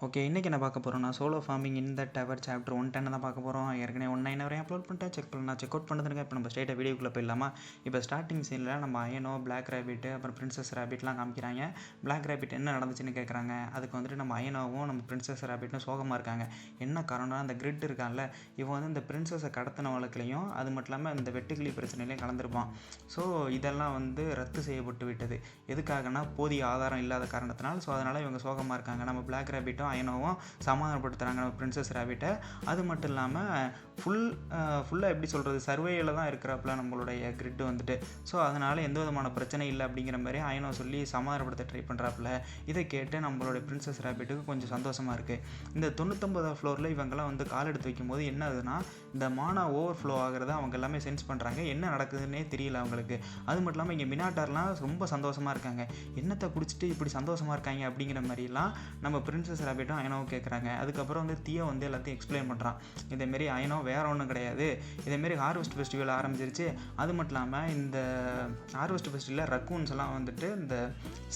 Okay, இன்றைக்கி என்ன பார்க்க போகிறோம்னா solo farming in the tower chapter 110 தான் பார்க்க போகிறோம். ஏற்கனவே 19 வரையும் அப்லோட் பண்ணிட்டேன், செக் பண்ணலாம், செக் அவுட் பண்ணுறதுங்க. இப்போ நம்ம ஸ்ட்ரெயிட்டாக வீடியோக்குள்ளே போயிடலாமா? இப்போ ஸ்டார்டிங் சீனில் நம்ம அயனோ, பிளாக் ரேபிட், அப்புறம் பிரின்சஸ் ரேபிட்லாம் காமிக்கிறாங்க. பிளாக் ரேபிட் என்ன நடந்துச்சுன்னு கேட்குறாங்க. அதுக்கு வந்துட்டு நம்ம அயனோவும் நம்ம பிரின்சஸ் ரேபிட்டும் சோகமாக இருக்காங்க. என்ன காரணம்னா அந்த கிரிட் இருக்கான்ல, இவன் வந்து இந்த பிரின்சஸை கடத்தின வழக்குலையும் அது மட்டும் இல்லாமல் இந்த வெட்டுக்கிளி பிரச்சனையிலையும் கலந்துருப்பான். ஸோ இதெல்லாம் வந்து ரத்து செய்யப்பட்டு விட்டது. எதுக்காகனா போதிய ஆதாரம் இல்லாத காரணத்தினால். ஸோ அதனால் இவங்க சோகமாக இருக்காங்க. நம்ம பிளாக் ரேபிட்டும் அயனோவும் சமாதானப்படுத்துகிறாங்க நம்ம பிரின்சஸ் ரேபிட்டை. அது மட்டும் இல்லாமல் ஃபுல்லாக எப்படி சொல்கிறது, சர்வேயில் தான் இருக்கிறப்பல நம்மளுடைய கிரிட் வந்துட்டு. ஸோ அதனால் எந்த விதமான பிரச்சனை இல்லை அப்படிங்கிற மாதிரி அயனோ சொல்லி சமாதானப்படுத்த ட்ரை பண்ணுறாப்புல. இதை கேட்டு நம்மளுடைய பிரின்சஸ் ரேபிட்டுக்கு கொஞ்சம் சந்தோஷமாக இருக்குது. இந்த 99வது ஃப்ளோரில் இவங்கெல்லாம் வந்து கால் எடுத்து வைக்கும்போது என்ன ஆகுதுன்னா, இந்த மானா ஓவர் ஃப்ளோ ஆகிறத அவங்க எல்லாமே சென்ஸ் பண்ணுறாங்க. என்ன நடக்குதுன்னே தெரியல அவங்களுக்கு. அது மட்டும் இல்லாமல் இங்கே மினாட்டார்லாம் ரொம்ப சந்தோஷமாக இருக்காங்க. என்னத்தை குடிச்சிட்டு இப்படி சந்தோஷமாக இருக்காங்க அப்படிங்கிற மாதிரிலாம் நம்ம பிரின்சஸ் ரேபிட்டும் அயனோவும் கேட்குறாங்க. அதுக்கப்புறம் வந்து தியோ வந்து எல்லாத்தையும் எக்ஸ்பிளைன் பண்ணுறான். இதேமாரி அயனோ வேறு ஒன்றும் கிடையாது, இதேமாரி ஹார்வெஸ்ட் ஃபெஸ்டிவல் ஆரம்பிச்சிருச்சு. அது மட்டும் இல்லாமல் இந்த ஹார்வெஸ்ட் ஃபெஸ்டிவலில் ரக்கூன்ஸ் எல்லாம் வந்துட்டு இந்த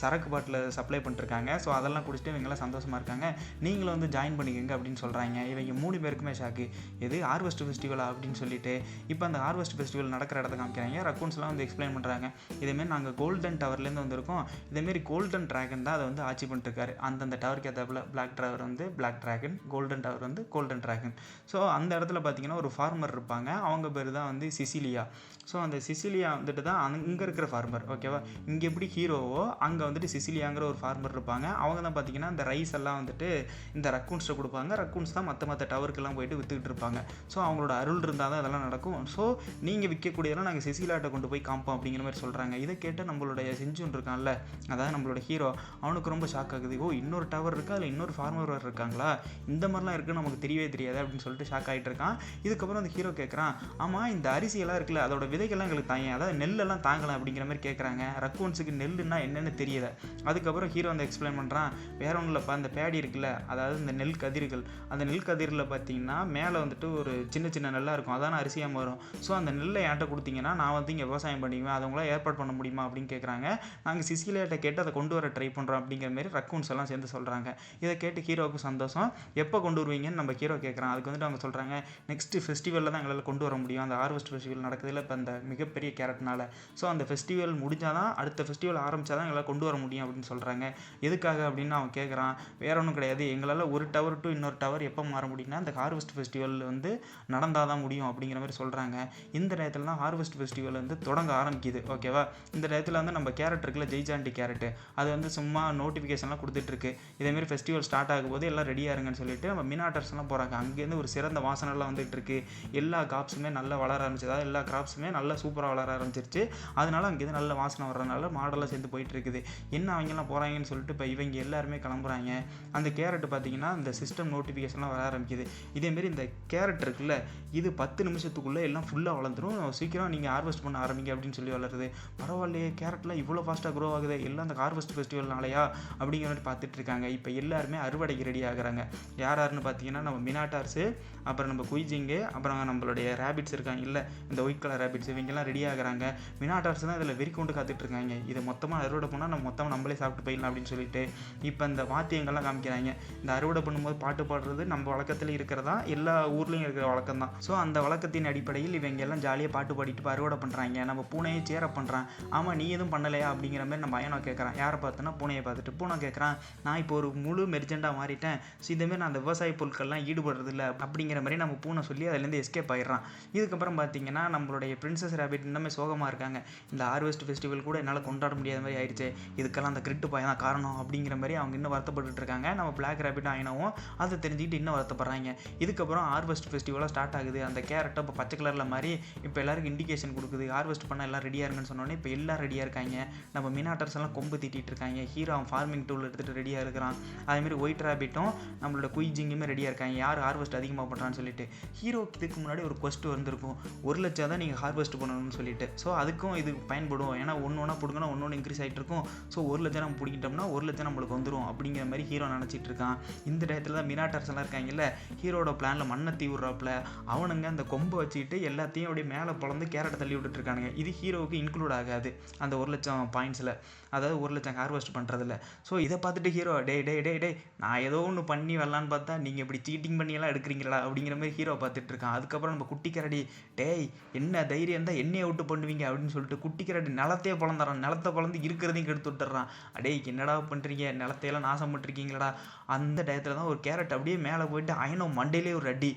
சரக்கு பாட்டில் சப்ளை பண்ணிட்டுருக்காங்க. ஸோ அதெல்லாம் குடிச்சிட்டு இவங்கெல்லாம் சந்தோஷமாக இருக்காங்க, நீங்களும் வந்து ஜாயின் பண்ணிக்கோங்க அப்படின்னு சொல்கிறாங்க. இவங்க 3 பேருக்குமே ஷாக்கு. எது ஹார்வெஸ்ட் ஃபெஸ்டிவலா அப்படின்னு சொல்லிட்டு இப்போ அந்த ஹார்வெஸ்ட் ஃபெஸ்டிவல் நடக்கிற இடத்த காமிக்கிறாங்க. ரக்கூன்ஸ்லாம் வந்து எக்ஸ்பிளைன் பண்ணுறாங்க. இதேமாரி நாங்கள் கோல்டன் டவர்லேருந்து வந்திருக்கோம், இதேமாரி கோல்டன் ட்ராகன் தான் அதை வந்து ஆட்சி பண்ணிட்டுருக்காரு. அந்தந்த டவருக்கு ஏற்றாப்புல பிளாக் டவர் வந்து பிளாக் ட்ராகன், கோல்டன் டவர் வந்து கோல்டன் ட்ராகன். ஸோ அந்த இடத்துல பார்த்தீங்கன்னா ஒரு ஃபார்மர் இருப்பாங்க, அவங்க பேர் தான் வந்து சிசிலியா. ஸோ அந்த சிசிலியா வந்துட்டு தான் அங்கே இருக்கிற ஃபார்மர். ஓகேவா, இங்கே எப்படி ஹீரோவோ அங்கே வந்துட்டு சிசிலியாங்கிற ஒரு ஃபார்மர் இருப்பாங்க. அவங்க தான் பார்த்தீங்கன்னா இந்த ரைஸ் எல்லாம் வந்துட்டு இந்த ரக்கூன்ஸ்ட்டை கொடுப்பாங்க. ரக்கூன்ஸ் தான் மற்ற டவருக்கெல்லாம் போயிட்டு விற்றுக்கிட்டு இருப்பாங்க. ஸோ அவங்களோட அருள் இருந்தால் தான் அதெல்லாம் நடக்கும். ஸோ நீங்கள் விற்கக்கூடியதெல்லாம் நாங்கள் சிசிலியாட்ட கொண்டு போய் காமிப்போம் அப்படிங்கிற மாதிரி சொல்கிறாங்க. இதை கேட்டு நம்மளுடைய செஞ்சுன் இருக்கான்ல, அதாவது நம்மளோட ஹீரோ, அவனுக்கு ரொம்ப ஷாக் ஆகுது. ஓ, இன்னொரு டவர் இருக்குது, அதில் இன்னொரு ஃபார்மர் இருக்காங்களா, இந்த மாதிரிலாம் இருக்குன்னு நமக்கு தெரியவே தெரியாது அப்படின்னு சொல்லிட்டு ஷாக் ஆகிட்டு இருக்கான். இதுக்கப்புறம் அந்த ஹீரோ கேட்குறான், ஆமாம் இந்த அரிசியெல்லாம் இருக்குல்ல, அதோட விதைகள்லாம் எங்களுக்கு தாங்க, அதாவது நெல்லெல்லாம் தாங்கலாம் அப்படிங்கிற மாதிரி கேட்குறாங்க. ரக்கூன்ஸுக்கு நெல்லுன்னா என்னென்னு தெரியல. அதுக்கப்புறம் ஹீரோ வந்து எக்ஸ்பிளைன் பண்ணுறான், வேற ஒன்றும் இல்லைப்பா, இந்த பேடி இருக்குல்ல, அதாவது இந்த நெல் கதிர்கள், அந்த நெல் கதிரில் பார்த்தீங்கன்னா மேலே வந்துட்டு ஒரு சின்ன சின்ன நெல்லாக இருக்கும், அதான அரிசியாக வரும். ஸோ அந்த நெல்லை என்கிட்ட கொடுத்தீங்கன்னா நான் வந்து இங்கே விவசாயம் பண்ணிக்குவேன், அதை உங்களால் ஏற்பாடு பண்ண முடியுமா அப்படின்னு கேட்குறாங்க. நாங்கள் சிசிலியாட்ட கேட்டு அதை கொண்டு வர ட்ரை பண்ணுறோம் அப்படிங்கிற மாதிரி ரக்கூன்ஸ் எல்லாம் சேர்ந்து சொல்கிறாங்க. இதை கேட்டு ஹீரோவுக்கு சந்தோஷம். எப்போ கொண்டு வருவீங்கன்னு நம்ம ஹீரோ கேட்குறான். அதுக்கு வந்துட்டு அவங்க சொல்கிறாங்க, நெக்ஸ்ட் ஃபெஸ்டிவலில் தான் எங்களால் கொண்டு வர முடியும், அந்த ஹார்வெஸ்ட் ஃபெஸ்டிவல் நடக்குதுல இப்போ அந்த மிகப்பெரிய கேரட்னால. ஸோ அந்த ஃபெஸ்டிவல் முடிஞ்சால் தான், அடுத்த ஃபெஸ்டிவல் ஆரம்பித்தா தான் எங்களால் கொண்டு வர முடியும் அப்படின்னு சொல்கிறாங்க. எதுக்காக அப்படின்னு அவன் கேட்குறான். வேற ஒன்றும் கிடையாது, எங்களால் ஒரு டவர் டு இன்னொரு டவர் எப்போ மாற முடியும்னா அந்த ஹார்வெஸ்ட் ஃபெஸ்டிவல் வந்து நடந்தால் தான் முடியும் அப்படிங்கிற மாதிரி சொல்கிறாங்க. இந்த நேரத்தில் தான் ஹார்வெஸ்ட் ஃபெஸ்டிவல் வந்து தொடங்க ஆரம்பிக்குது. ஓகேவா, இந்த நேரத்தில் வந்து நம்ம கேரட் இருக்குல்ல, ஜெய்ஜாண்டி கேரட்டு, அது வந்து சும்மா நோட்டிஃபிகேஷன்லாம் கொடுத்துட்ருக்கு. இதேமாரி ஃபெஸ்டிவல் ஸ்டார்ட் ஆகும்போது எல்லாம் ரெடியாக இருங்கன்னு சொல்லிட்டு நம்ம மினாட்டர்ஸ்லாம் போகிறாங்க. அங்கேருந்து ஒரு சிறந்த வாசனைலாம் வந்துட்டு இருக்கு. எல்லா காப்ஸுமே நல்லா வளர ஆரம்பிச்சு, அதாவது எல்லா கிராப்ஸுமே நல்லா சூப்பராக வளர ஆரம்பிச்சிருச்சு. அதனால அங்கேருந்து நல்ல வாசனை வர்றதுனால மாடெல்லாம் சேர்ந்து போயிட்டு இருக்குது. என்ன அவங்கெல்லாம் போகிறாங்கன்னு சொல்லிட்டு இப்போ இவங்க எல்லாருமே கிளம்புறாங்க. அந்த கேரட் பார்த்தீங்கன்னா இந்த சிஸ்டம் நோட்டிஃபிகேஷன்லாம் வர ஆரம்பிக்குது. இதேமாரி இந்த கேரட் இருக்குல்ல, இது 10 நிமிஷத்துக்குள்ளே எல்லாம் ஃபுல்லாக வளர்ந்துடும், சீக்கிரம் நீங்கள் ஹார்வெஸ்ட் பண்ண ஆரம்பிங்க அப்படின்னு சொல்லி வளருது. பரவாயில்லையே, கேரட்லாம் இவ்வளோ ஃபாஸ்ட்டாக க்ரோ ஆகுது, எல்லாம் அந்த ஹார்வெஸ்ட் ஃபெஸ்டிவல்னாலையா அப்படிங்கிற மாதிரி பார்த்துட்டு இருக்காங்க. இப்போ எல்லாருமே அறுவடைக்கு ரெடி ஆகுறாங்க. யாருன்னு பார்த்தீங்கன்னா நம்ம மினாட்டார்ஸு, அப்புறம் நம்ம குய்ஜிங்கு, அப்புறம் நம்மளுடைய ரேபிட்ஸ் இருக்காங்க இல்லை, இந்த ஒயிட் கலர் ரேபிட்ஸ், இவங்கெல்லாம் ரெடி ஆகுறாங்க. மினாட்டார்ஸ் தான் இதில் வெறி கொண்டு காத்துட்டு இருக்காங்க. இதை மொத்தமாக அறுவடை பண்ணால் நம்ம மொத்தமாக நம்மளே சாப்பிட்டு போயிடலாம் அப்படின்னு சொல்லிட்டு இப்போ இந்த வாத்தியங்கள்லாம் காமிக்கிறாங்க. இந்த அறுவடை பண்ணும்போது பாட்டு பாடுறது நம்ம வழக்கத்தில் இருக்கிறதா, எல்லா ஊர்லேயும் இருக்கிற வழக்கம் தான். ஸோ அந்த வழக்கத்தின் அடிப்படையில் இவங்க எல்லாம் ஜாலியாக பாட்டு பாடிட்டு அறுவடை பண்ணுறாங்க. நம்ம பூனையை சேர பண்ணுறான். ஆமாம், நீ எதுவும் பண்ணலையா அப்படிங்கிற மாதிரி நம்ம அயனோ கேட்குறான். யாரை பார்த்தோன்னா பூனையை பார்த்துட்டு. பூனை கேட்குறான், நான் இப்போ ஒரு முழு மெர்ஜெண்டாக மாறிட்டேன், ஸோ இதேமாரி நான் அந்த விவசாய பொருட்கள்லாம் ஈடுபடுறது இல்லை அப்படிங்கிற மாதிரி நம்ம பூனை சொல்லி அதுலேருந்து எஸ்கேப் ஆயிடுறான். இதுக்கப்புறம் பார்த்தீங்கன்னா நம்மளுடைய பிரின்சஸ் ரேபிட் இன்னமே சோகமாக இருக்காங்க. இந்த ஹார்வெஸ்ட் ஃபெஸ்டிவல் கூட என்னால் கொண்டாட முடியாத மாதிரி ஆயிடுச்சு, இதுக்கெல்லாம் அந்த கிரிட்டு பாய் தான் காரணம் அப்படிங்கிற மாதிரி அவங்க இன்னும் வருத்தப்பட்டு இருக்காங்க. நம்ம பிளாக் ரேபிட் அயனோவும் அதை தெரிஞ்சுக்கிட்டு இன்னும் வருத்தப்படுறாங்க. இதுக்கப்புறம் ஹார்வெஸ்ட் ஃபெஸ்டிவலாக ஸ்டார்ட் ஆகுது. அந்த கேரட்டை இப்போ பச்சை கலரில் மாதிரி இப்போ எல்லாருக்கும் இண்டிகேஷன் கொடுக்குது, ஹார்வெஸ்ட் பண்ண எல்லாம் ரெடியாக இருங்கன்னு சொன்னோன்னே இப்போ எல்லாம் ரெடியாக இருக்காங்க. நம்ம மினாட்டர்ஸ் எல்லாம் கொம்பு தீட்டிட்டு இருக்காங்க. ஹீரோ அவன் ஃபார்மிங் டூல் எடுத்துகிட்டு ரெடியாக இருக்கிறான். அதேமாதிரி ஒயிட் ஒயிட் ரேபிட்டும் நம்மளோட குயிஜிங்குமே ரெடியாக இருக்காங்க யார் ஹார்வெஸ்ட் அதிகமாக பண்ணுறான்னு சொல்லிட்டு. ஹீரோக்கு இதுக்கு முன்னாடி ஒரு கொஸ்ட் வந்திருக்கும் 1,00,000 தான் நீங்கள் ஹார்வெஸ்ட் பண்ணணும்னு சொல்லிட்டு. ஸோ அதுக்கும் இது பயன்படும். ஏன்னா ஒன்று ஒன்றா பிடுங்கினா ஒன்று இன்க்ரீஸ் ஆகிட்டு இருக்கும். ஸோ 1,00,000 நம்ம பிடிக்கிட்டோம்னா 1,00,000 நம்மளுக்கு வந்துடும் அப்படிங்கிற மாதிரி ஹீரோ நினச்சிட்டு இருக்கான். இந்த டயத்தில் தான் மினாட்டர்ஸ் எல்லாம் இருக்காங்கல்ல, ஹீரோட பிளானில் மண்ணை தீவிடுறாப்புல அவனுங்க அந்த கொம்பை வச்சுக்கிட்டு எல்லாத்தையும் அப்படியே மேலே பிளந்து கேரட்டை தள்ளி விட்டுட்டு இருக்கானுங்க. இது ஹீரோவுக்கு இன்க்ளூட் ஆகாது அந்த 1,00,000 பாயிண்ட்ஸில், அதாவது 1,00,000 ஹார்வெஸ்ட் பண்ணுறதில்ல. ஸோ இதை பார்த்துட்டு ஹீரோ டே நான் ஏதோ ஒன்று பண்ணி வரலான்னு பார்த்தா நீங்கள் இப்படி சீட்டிங் பண்ணியெல்லாம் எடுக்கிறீங்களா அப்படிங்கிற மாதிரி ஹீரோ பார்த்துட்டு இருக்கான். அதுக்கப்புறம் நம்ம குட்டி கரடி டேய் என்ன தைரியம் தான் என்னையை விட்டு பண்ணுவீங்க அப்படின்னு சொல்லிட்டு குட்டி கரடி நிலத்தையே பிளந்துறான். நிலத்தை பிளந்து இருக்கிறதையும் கெடுத்து விட்டுறான். டேய் என்னடா பண்ணுறீங்க, நிலத்தையெல்லாம் நாசம் பண்ணிருக்கீங்களடா. அந்த டயத்தில் தான் ஒரு கேரட் அப்படியே மேலே போயிட்டு அயனோ மண்டையிலே ஒரு அடி.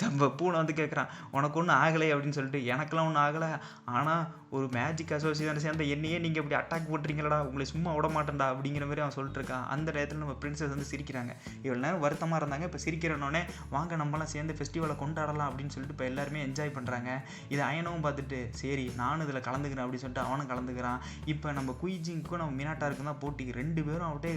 நம்ம பூனை வந்து கேட்குறான் உனக்கு ஒன்றும் ஆகலை அப்படின்னு சொல்லிட்டு. எனக்கெல்லாம் ஒன்றும் ஆகலை, ஆனால் ஒரு மேஜிக் அசோசியேஷன் சேர்ந்த என்னையே நீங்கள் இப்படி அட்டாக் போட்டுறீங்களடா, உங்களை சும்மா விட மாட்டேன்டா அப்படிங்கிற மாதிரி அவன் சொல்லிட்டு இருக்கான். அந்த டயத்தில் நம்ம பிரின்சஸ் வந்து சிரிக்கிறாங்க. இவ்வளோ நேரம் வருத்தமாக இருந்தாங்க, இப்போ சிரிக்கிறனோடனே வாங்க நம்மளாம் சேர்ந்து ஃபெஸ்டிவலை கொண்டாடலாம் அப்படின்னு சொல்லிட்டு இப்போ எல்லாருமே என்ஜாய் பண்ணுறாங்க. இது அயனவும் பார்த்துட்டு சரி நானும் இதில் கலந்துக்கிறேன் அப்படின்னு சொல்லிட்டு அவனும் கலந்துக்கிறான். இப்போ நம்ம குயிஜிங்க்கும் நம்ம மினாட்டாருக்கும் தான் போட்டி. 2 பேரும் அவட்டே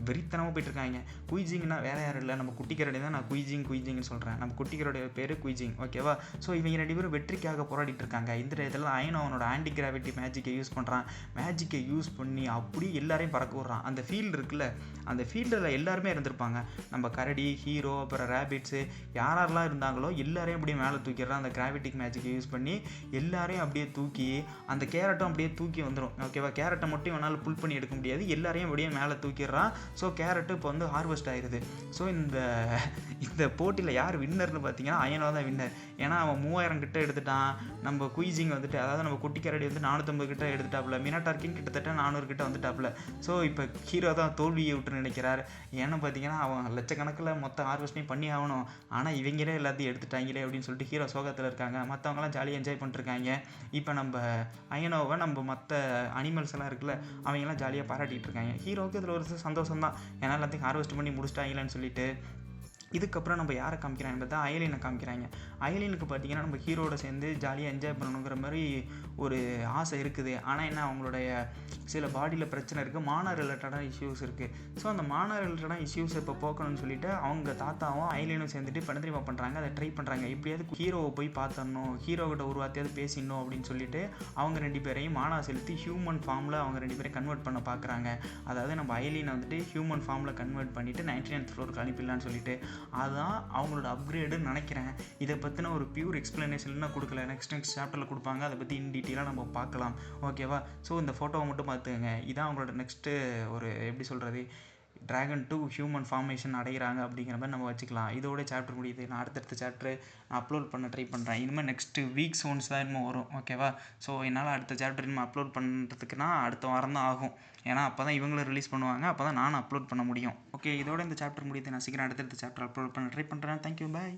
வெறித்தனமாக போயிட்டு இருக்காங்க. குயிஜிங்னா வேற யாரும் இல்லை, நம்ம குட்டிக்கரடி தான். நான் குயிஜிங்னு சொல்கிறேன். நம்ம குட்டிக்கரோடைய பேர் குயிஜிங், ஓகேவா. ஸோ இவங்க 2 பேரும் வெற்றிக்காக போராடிட்டு இருக்காங்க. இந்த இடத்துல அயனோ அவனோட ஆன்டி கிராவிட்டி மேஜிக்கை யூஸ் பண்ணுறான். மேஜிக்கை யூஸ் பண்ணி அப்படி எல்லாரையும் பறக்க விட்றான். அந்த ஃபீல்டு இருக்குல்ல, அந்த ஃபீல்டில் எல்லாருமே இருந்திருப்பாங்க. நம்ம கரடி, ஹீரோ, அப்புறம் ரேபிட்ஸு, யாரெல்லாம் இருந்தாங்களோ எல்லாரையும் அப்படியே மேலே தூக்கிடுறான். அந்த கிராவிட்டிக் மேஜிக்கை யூஸ் பண்ணி எல்லாரையும் அப்படியே தூக்கி அந்த கேரட்டும் அப்படியே தூக்கி வந்துடும், ஓகேவா. கேரட்டை மட்டும் இவனால் புல் பண்ணி எடுக்க முடியாது, எல்லாரையும் அப்படியே மேலே தூக்கிடுறான். ஸோ கேரட்டு இப்போ வந்து ஹார்வெஸ்ட் ஆயிடுது. ஸோ இந்த போட்டியில் யார் வின்னர்னு பார்த்தீங்கன்னா அயனோ தான் வின்னர். ஏன்னா அவன் 3000 கிட்ட எடுத்துட்டான். நம்ம குயிஜிங் வந்துட்டு, அதாவது நம்ம குட்டி கரடி வந்து 450 கிட்ட எடுத்துட்டாப்புல. மினாட்டார்க்கின் கிட்டத்தட்ட 400 கிட்ட வந்துட்டாப்புல. ஸோ இப்போ ஹீரோ தான் தோல்வியை விட்டு நினைக்கிறார். ஏன்னா பார்த்தீங்கன்னா அவன் லட்சக்கணக்கில் மொத்த ஹார்வெஸ்ட்டையும் பண்ணி ஆகணும், ஆனால் இவங்களே எல்லாத்தையும் எடுத்துட்டாங்களே அப்படின்னு சொல்லிட்டு ஹீரோ சோகத்தில் இருக்காங்க. மற்றவங்களாம் ஜாலியாக என்ஜாய் பண்ணிருக்காங்க. இப்போ நம்ம அயனோவை நம்ம மற்ற அனிமல்ஸ் எல்லாம் இருக்குல்ல அவங்கெல்லாம் ஜாலியாக பாராட்டிகிட்டு இருக்காங்க. ஹீரோவுக்கு இதில் ஒரு சந்தோஷம் தான், ஏன்னா எல்லாத்தையும் ஹார்வெஸ்ட் பண்ணி முடிச்சிட்டாங்களேன்னு சொல்லிட்டு. இதுக்கப்புறம் நம்ம யாரை காமிக்கிறாங்க பார்த்தா அயலினை காமிக்கிறாங்க. அயலினுக்கு பார்த்தீங்கன்னா நம்ம ஹீரோட சேர்ந்து ஜாலியாக என்ஜாய் பண்ணணுங்கிற மாதிரி ஒரு ஆசை இருக்குது. ஆனால் என்ன, அவங்களுடைய சில பாடியில் பிரச்சனை இருக்குது, மான ரிலேட்டடான இஷ்யூஸ் இருக்குது. ஸோ அந்த மான ரிலேட்டடான இஷ்யூஸை இப்போ போக்கணும்னு சொல்லிட்டு அவங்க தாத்தாவும் அயலினும் சேர்ந்துட்டு இப்போ என்ன பண்ணுறாங்க, அதை ட்ரை பண்ணுறாங்க. எப்படியாவது ஹீரோவை போய் பார்த்தரணும், ஹீரோக்கிட்ட ஒரு வார்த்தையாவது பேசிடணும் அப்படின்னு சொல்லிட்டு அவங்க 2 பேரையும் மானா செலுத்தி ஹியூமன் ஃபார்மில் அவங்க 2 பேரையும் கன்வெர்ட் பண்ண பார்க்குறாங்க. அதாவது நம்ம அயலினை வந்துட்டு ஹியூமன் ஃபார்மில் கன்வெர்ட் பண்ணிவிட்டு 99th ஃப்ளோருக்கு அனுப்பிடலான்னு சொல்லிட்டு. அதுதான் அவங்களோட அப்கிரேடுன்னு நினைக்கிறேன். இதை பற்றின ஒரு பியூர் எக்ஸ்ப்ளனேஷன் கொடுக்கல, நெக்ஸ்ட் சாப்டரில் கொடுப்பாங்க, அதை பற்றி இன் டீட்டெயிலாக நம்ம பார்க்கலாம், ஓகேவா. ஸோ இந்த ஃபோட்டோவை மட்டும் பார்த்துக்கங்க. இதான் அவங்களோட நெக்ஸ்ட்டு ஒரு எப்படி சொல்கிறது, ட்ராகன் 2 ஹியூமன் ஃபார்மேஷன் அடைகிறாங்க அப்படிங்கிற மாதிரி நம்ம வச்சுக்கலாம். இதோட சாப்டர் முடியுது. நான் அடுத்தடுத்த சாப்டர் நான் அப்லோட் பண்ண ட்ரை பண்ணுறேன். இனிமேல் நெக்ஸ்ட்டு வீக்ஸ் ஒன்ஸ் தான் இன்னும் வரும், ஓகேவா. ஸோ என்னால் அடுத்த சாப்டர் இன்னும் அப்லோட் பண்ணுறதுக்குன்னா அடுத்த வாரம் தான் ஆகும். ஏன்னா அப்போ தான் இவங்களும் ரிலீஸ் பண்ணுவாங்க, அப்போ தான் நானும் அப்லோட் பண்ண முடியும். ஓகே, இதோட இந்த சாப்டர் முடியுது. நான் சீக்கிரம் அடுத்தடுத்த சாப்டர் அப்லோட் பண்ண ட்ரை பண்ணுறேன். தேங்க்யூ, பாய்.